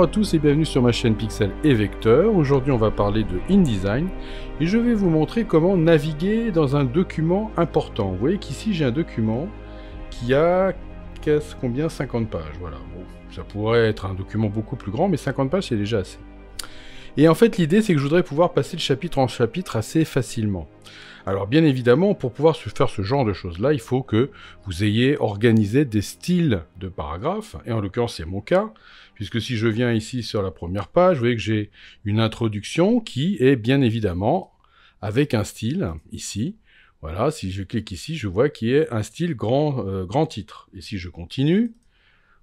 Bonjour à tous et bienvenue sur ma chaîne Pixel et Vecteur. Aujourd'hui on va parler de InDesign et je vais vous montrer comment naviguer dans un document important. Vous voyez qu'ici j'ai un document qui a combien 50 pages. Voilà, bon, ça pourrait être un document beaucoup plus grand mais 50 pages c'est déjà assez. Et en fait l'idée c'est que je voudrais pouvoir passer de chapitre en chapitre assez facilement. Alors bien évidemment, pour pouvoir faire ce genre de choses-là, il faut que vous ayez organisé des styles de paragraphes, et en l'occurrence c'est mon cas, puisque si je viens ici sur la première page, vous voyez que j'ai une introduction qui est bien évidemment avec un style, ici. Voilà, si je clique ici, je vois qu'il y a un style grand titre. Et si je continue,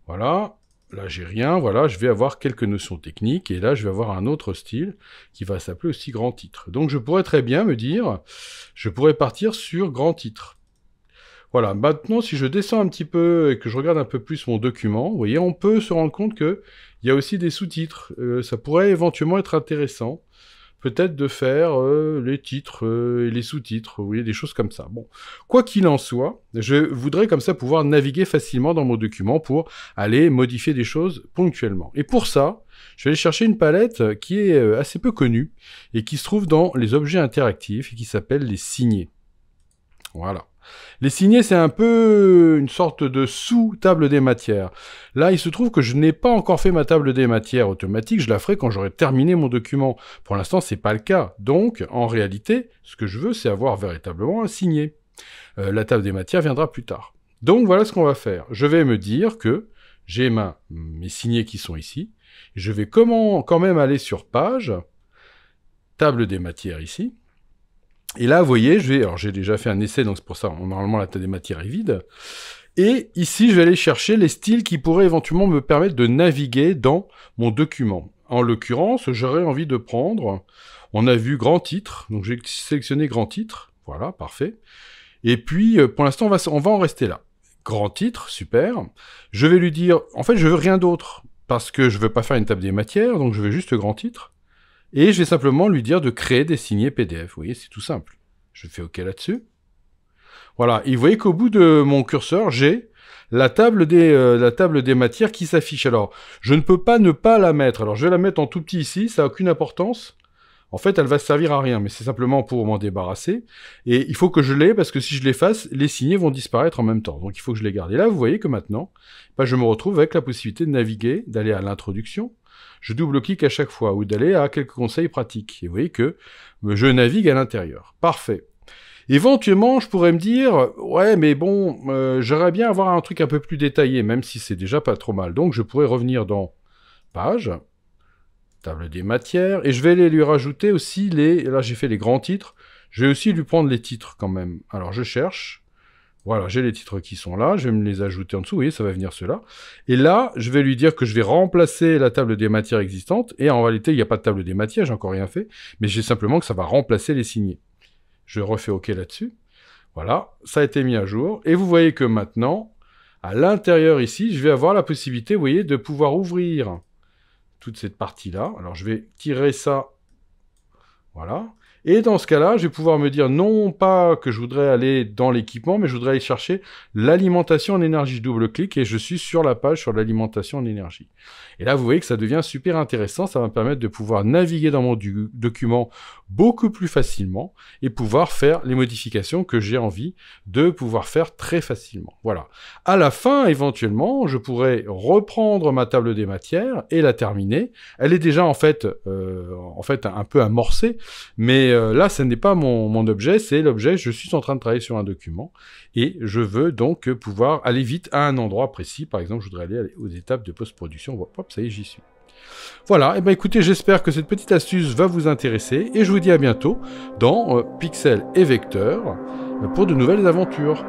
voilà... Là, j'ai rien, voilà, je vais avoir quelques notions techniques, et là, je vais avoir un autre style qui va s'appeler aussi grand titre. Donc, je pourrais très bien me dire, je pourrais partir sur grand titre. Voilà, maintenant, si je descends un petit peu et que je regarde un peu plus mon document, vous voyez, on peut se rendre compte qu'il y a aussi des sous-titres. Ça pourrait éventuellement être intéressant, peut-être de faire les titres et les sous-titres, vous voyez, des choses comme ça. Bon, quoi qu'il en soit, je voudrais comme ça pouvoir naviguer facilement dans mon document pour aller modifier des choses ponctuellement. Et pour ça, je vais aller chercher une palette qui est assez peu connue et qui se trouve dans les objets interactifs et qui s'appelle les signés. Voilà. Les signés, c'est un peu une sorte de sous-table des matières. Là, il se trouve que je n'ai pas encore fait ma table des matières automatique, je la ferai quand j'aurai terminé mon document. Pour l'instant, c'est pas le cas. Donc, en réalité, ce que je veux, c'est avoir véritablement un signé. La table des matières viendra plus tard. Donc, voilà ce qu'on va faire. Je vais me dire que j'ai mes signés qui sont ici. Je vais quand même aller sur page, table des matières ici. Et là, vous voyez, alors j'ai déjà fait un essai, donc c'est pour ça, normalement la table des matières est vide. Et ici, je vais aller chercher les styles qui pourraient éventuellement me permettre de naviguer dans mon document. En l'occurrence, j'aurais envie de prendre, on a vu grand titre, donc j'ai sélectionné grand titre, voilà, parfait. Et puis, pour l'instant, on va en rester là. Grand titre, super. Je vais lui dire, en fait, je veux rien d'autre, parce que je veux pas faire une table des matières, donc je veux juste grand titre. Et je vais simplement lui dire de créer des signés PDF. Vous voyez, c'est tout simple. Je fais OK là-dessus. Voilà. Et vous voyez qu'au bout de mon curseur, j'ai la table des matières qui s'affiche. Alors, je ne peux pas ne pas la mettre. Alors, je vais la mettre en tout petit ici. Ça n'a aucune importance. En fait, elle va servir à rien, mais c'est simplement pour m'en débarrasser. Et il faut que je l'ai, parce que si je l'efface, les signés vont disparaître en même temps. Donc, il faut que je les garde. Et là, vous voyez que maintenant, je me retrouve avec la possibilité de naviguer, d'aller à l'introduction. Je double-clique à chaque fois, ou d'aller à quelques conseils pratiques. Et vous voyez que je navigue à l'intérieur. Parfait. Éventuellement, je pourrais me dire, ouais, mais bon, j'aimerais bien avoir un truc un peu plus détaillé, même si c'est déjà pas trop mal. Donc, je pourrais revenir dans Page, table des matières, et je vais lui rajouter aussi là, j'ai fait les grands titres. Je vais aussi lui prendre les titres quand même. Alors, je cherche. Voilà, j'ai les titres qui sont là, je vais me les ajouter en dessous, vous voyez, ça va venir ceux-là. Et là, je vais lui dire que je vais remplacer la table des matières existante, et en réalité, il n'y a pas de table des matières, j'ai encore rien fait, mais j'ai simplement que ça va remplacer les signés. Je refais OK là-dessus. Voilà, ça a été mis à jour, et vous voyez que maintenant, à l'intérieur ici, je vais avoir la possibilité, vous voyez, de pouvoir ouvrir toute cette partie-là. Alors, je vais tirer ça, voilà. Et dans ce cas-là, je vais pouvoir me dire non pas que je voudrais aller dans l'équipement, mais je voudrais aller chercher l'alimentation en énergie. Je double-clique et je suis sur la page sur l'alimentation en énergie. Et là, vous voyez que ça devient super intéressant. Ça va me permettre de pouvoir naviguer dans mon document beaucoup plus facilement et pouvoir faire les modifications que j'ai envie de pouvoir faire très facilement. Voilà. À la fin, éventuellement, je pourrais reprendre ma table des matières et la terminer. Elle est déjà en fait un peu amorcée, mais là, ce n'est pas mon objet, c'est l'objet, je suis en train de travailler sur un document, et je veux donc pouvoir aller vite à un endroit précis. Par exemple, je voudrais aller aux étapes de post-production, hop, ça y est, j'y suis. Voilà, et ben écoutez, j'espère que cette petite astuce va vous intéresser, et je vous dis à bientôt dans Pixel et Vecteur pour de nouvelles aventures.